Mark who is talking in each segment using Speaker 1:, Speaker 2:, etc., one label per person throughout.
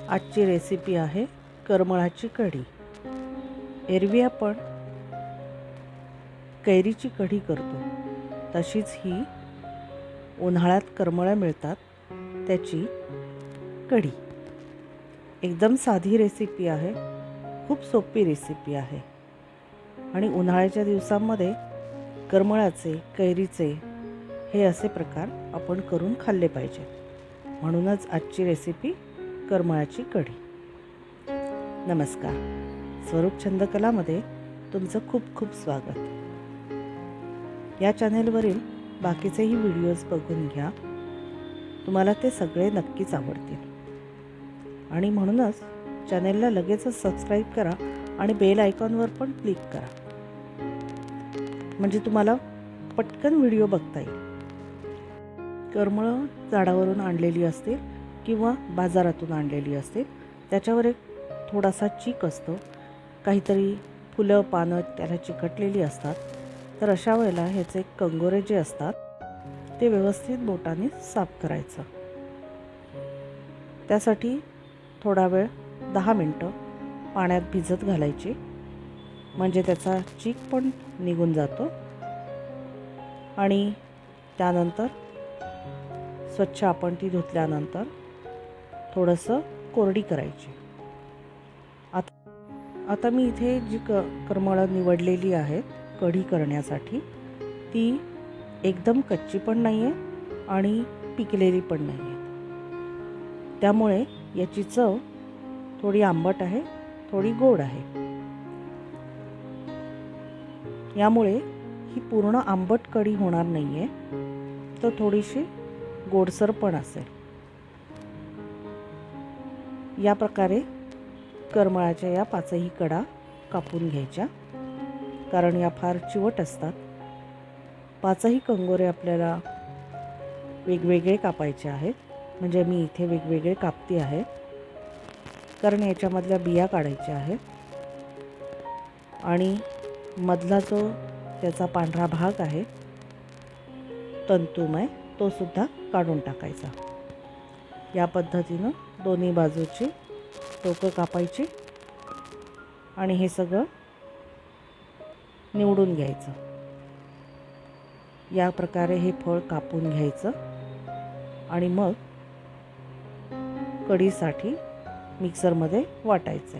Speaker 1: आजची रेसिपी आहे करमळाची कढी। एरवी आपण कैरीची कढी करतो, तशीच ही उन्हाळ्यात करमळं मिळतात त्याची कढी। एकदम साधी रेसिपी आहे, खूप सोपी रेसिपी आहे आणि उन्हाळ्याच्या दिवसांमध्ये करमळाचे, कैरीचे हे असे प्रकार आपण करून खाल्ले पाहिजे। म्हणूनच आजची रेसिपी करमळाची कढी। नमस्कार, स्वरूप छंदकलामध्ये तुमचं खूप खूप स्वागत। या चॅनेलवरील बाकीचेही व्हिडिओज बघून घ्या, तुम्हाला ते सगळे नक्कीच आवडतील। आणि म्हणूनच चॅनेलला लगेचच सबस्क्राईब करा आणि बेल आयकॉनवर पण क्लिक करा, म्हणजे तुम्हाला पटकन व्हिडिओ बघता येईल। करमळं झाडावरून आणलेली असतील किंवा बाजारातून आणलेली असतील, त्याच्यावर एक थोडासा चीक असतो, काहीतरी फुलं पानं त्याला चिकटलेली असतात। तर अशा वेळेला ह्याचे कंगोरे जे असतात ते व्यवस्थित बोटाने साफ करायचं। त्यासाठी थोडा वेळ 10 मिनटं पाण्यात भिजत घालायची, म्हणजे त्याचा चीक पण निघून जातो आणि त्यानंतर स्वच्छ आपण ती धुतल्यानंतर थोडंसं कोरडी करायची। आता मी इथे जी करमळं निवडलेली आहेत कढी करण्यासाठी, ती एकदम कच्ची पण नाही आहे आणि पिकलेली पण नाही आहे, त्यामुळे याची चव थोडी आंबट आहे, थोडी गोड आहे। यामुळे ही पूर्ण आंबट कढी होणार नाही आहे, तर थोडीशी गोडसर पण असेल। या प्रकारे करमळाच्या या 5ही कडा कापून घ्यायच्या, कारण या फार चिवट असतात। 5ही कंगोरे आपल्याला वेगवेगळे कापायचे आहेत, म्हणजे मी इथे वेगवेगळे कापते आहे, कारण याच्यामधल्या बिया काढायच्या आहेत आणि मधला जो त्याचा पांढरा भाग आहे तंतुमय, तो सुद्धा काढून टाकायचा। या पद्धतीनं दोन्ही बाजूची टोकं कापायची आणि हे सगळं निवडून घ्यायचं। या प्रकारे हे फळ कापून घ्यायचं आणि मग कढीसाठी मिक्सरमध्ये वाटायचं।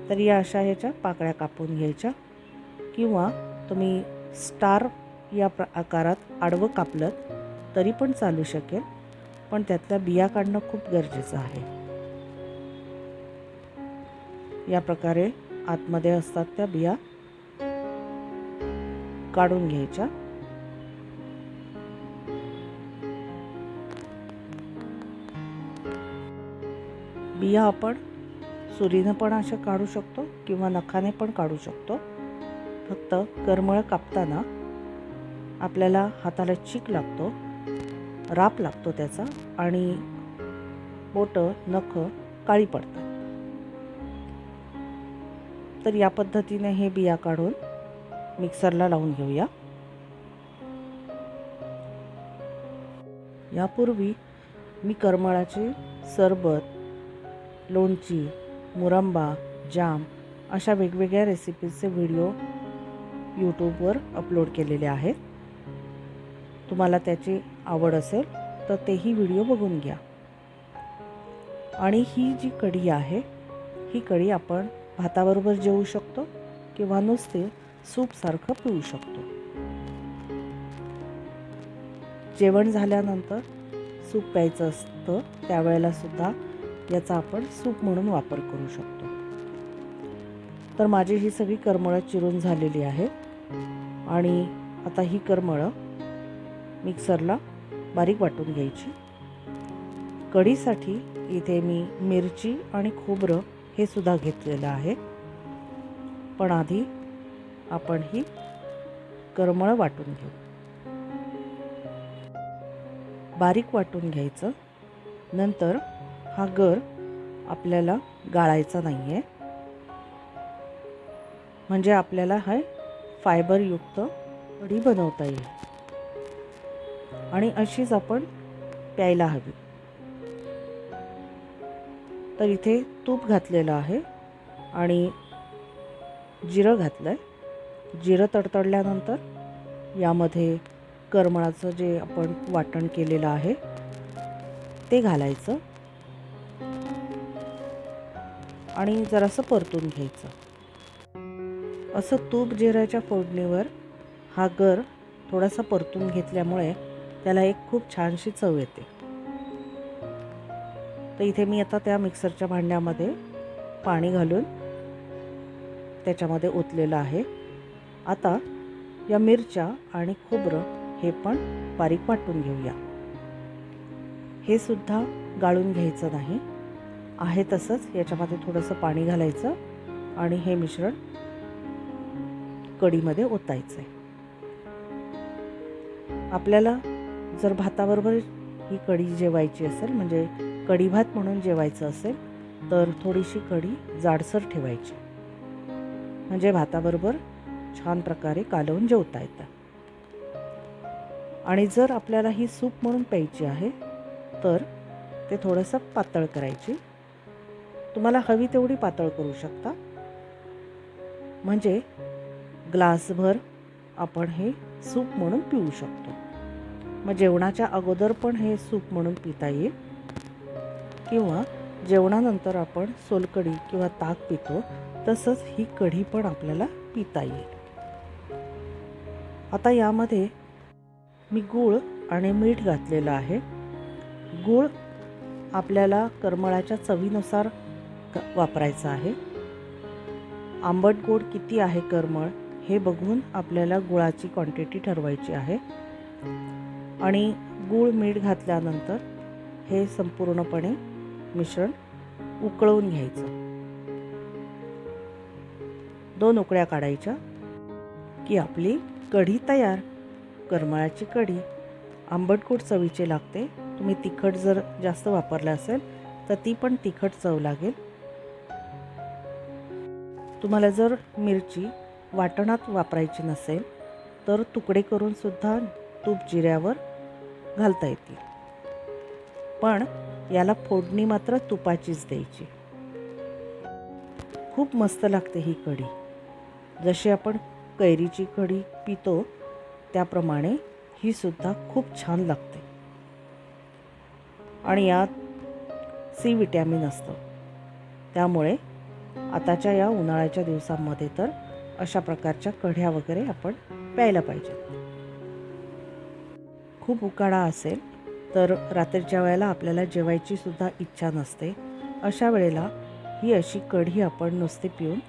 Speaker 1: तर या अशा ह्याच्या पाकळ्या कापून घ्यायच्या, किंवा तुम्ही स्टार या आकारात आडवं कापलं तरी पण चालू शकेल, पण त्यातल्या बिया काढणं खूप गरजेचं आहे। या प्रकारे आतमध्ये असतात त्या बिया काढून घ्यायच्या। बिया आपण सुरीनं पण अशा काढू शकतो किंवा नखाने पण काढू शकतो। फक्त करमळं कापताना आपल्याला हाताला चीक लागतो, राप लागतो त्याचा, आणि बोटं नखं काळी पडतात। तर या पद्धतीने हे बिया काढून मिक्सरला लावून घेऊया। यापूर्वी मी करमळाचे सरबत, लोणची, मुरंबा, जाम अशा वेगवेगळ्या रेसिपीजचे व्हिडिओ यूट्यूबवर अपलोड केलेले आहेत। तुम्हाला त्याची आवड असेल तर तेही व्हिडिओ बघून घ्या। आणि ही जी कढी आहे, ही कढी आपण भाताबरोबर जेवू शकतो किंवा नुसते सूपसारखं पिऊ शकतो। जेवण झाल्यानंतर सूप प्यायचं असतं, त्यावेळेला सुद्धा याचा आपण सूप म्हणून वापर करू शकतो। तर माझी ही सगळी करमळं चिरून झालेली आहेत आणि आता ही करमळं मिक्सरला बारीक वाटून घ्यायची। कढीसाठी इथे मी मिरची आणि खोबरं हे सुद्धा घेतलेलं आहे, पण आधी आपण ही करमळं वाटून घेऊ। बारीक वाटून घ्यायचं, नंतर हा गर आपल्याला गाळायचा नाही आहे, म्हणजे आपल्याला हा फायबरयुक्त कढी बनवता येईल आणि अशीच आपण प्यायला हवी। तर इथे तूप घातलेलं आहे आणि जिरं घातलं आहे. जिरं तडतडल्यानंतर यामध्ये करमळाचं जे आपण वाटण केलेलं आहे ते घालायचं आणि जरासं परतून घ्यायचं. असं तूप जिऱ्याच्या फोडणीवर हा गर थोडासा परतून घेतल्यामुळे त्याला एक खूप छानशी चव येते. तर इथे मी आता त्या मिक्सरच्या भांड्यामध्ये पाणी घालून त्याच्यामध्ये ओतलेलं आहे. आता या मिरच्या आणि खोबरं हे पण बारीक वाटून घेऊया. हे सुद्धा गाळून घ्यायचं नाही, आहे तसंच याच्यामध्ये थोडंसं पाणी घालायचं आणि हे मिश्रण कढीमध्ये ओतायचं आहे. आपल्याला जर भाताबरोबर ही कढी जेवायची असेल, म्हणजे कढी भात म्हणून जेवायचं असेल, तर थोडीशी कढी जाडसर ठेवायची, म्हणजे भाताबरोबर छान प्रकारे कालवून जेवता येतं. आणि जर आपल्याला ही सूप म्हणून प्यायची आहे तर ते थोडंसं पातळ करायची. तुम्हाला हवी तेवढी पातळ करू शकता, म्हणजे ग्लासभर आपण हे सूप म्हणून पिऊ शकतो. मग जेवणाच्या अगोदर पण हे सूप म्हणून पिता येईल किंवा जेवणानंतर आपण सोलकढी किंवा ताक पितो तसंच ही कढी पण आपल्याला पिता येईल. आता यामध्ये मी गूळ आणि मीठ घातलेलं आहे. गूळ आपल्याला करमळाच्या चवीनुसार वापरायचा आहे. आंबट गोड किती आहे करमळ हे बघून आपल्याला गुळाची क्वांटिटी ठरवायची आहे. आणि गूळ मीठ घातल्यानंतर हे संपूर्णपणे मिश्रण उकळवून घ्यायचं. 2 उकळ्या काढायच्या की आपली कढी तयार. करमळाची कढी आंबट गोड चवीची लागते. तुम्ही तिखट जर जास्त वापरलं असेल तर ती पण तिखट चव लागेल. तुम्हाला जर मिरची वाटणात वापरायची नसेल तर तुकडे करून सुद्धा तूप जिऱ्यावर घालता येतील, पण याला फोडणी मात्र तुपाचीच द्यायची. खूप मस्त लागते ही कढी. जशी आपण कैरीची कढी पितो त्याप्रमाणे ही सुद्धा खूप छान लागते. आणि यात सी विटॅमिन असतं, त्यामुळे आताच्या या उन्हाळ्याच्या दिवसांमध्ये तर अशा प्रकारच्या कढ्या वगैरे आपण प्यायला पाहिजे. खूप उकाडा असेल तर रात्रीच्या वेळेला आपल्याला जेवायची सुद्धा इच्छा नसते. अशा वेळेला ही अशी कढी आपण नुसती पिऊन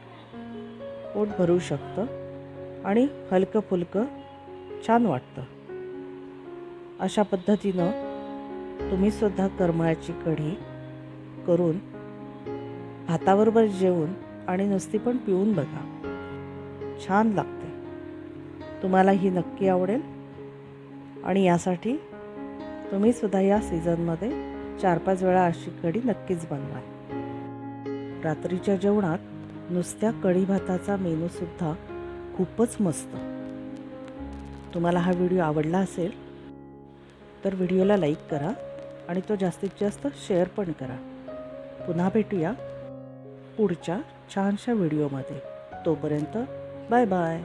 Speaker 1: पोट भरू शकतं आणि हलकं फुलकं छान वाटतं. अशा पद्धतीनं तुम्ही सुद्धा करमळाची कढी करून भाताबरोबर जेवून आणि नुसती पण पिऊन बघा, छान लागते. तुम्हाला ही नक्की आवडेल. आणि यासाठी तुम्ही सुद्धा या सीझनमध्ये 4-5 वेळा अशी कढी नक्कीच बनवा. रात्रीच्या जेवणात नुसत्या कढी भाताचा मेनूसुद्धा खूपच मस्त. तुम्हाला हा व्हिडिओ आवडला असेल तर व्हिडिओला लाईक करा आणि तो जास्तीत जास्त शेअर पण करा. पुन्हा भेटूया पुढच्या छानशा व्हिडिओमध्ये. तोपर्यंत बाय बाय.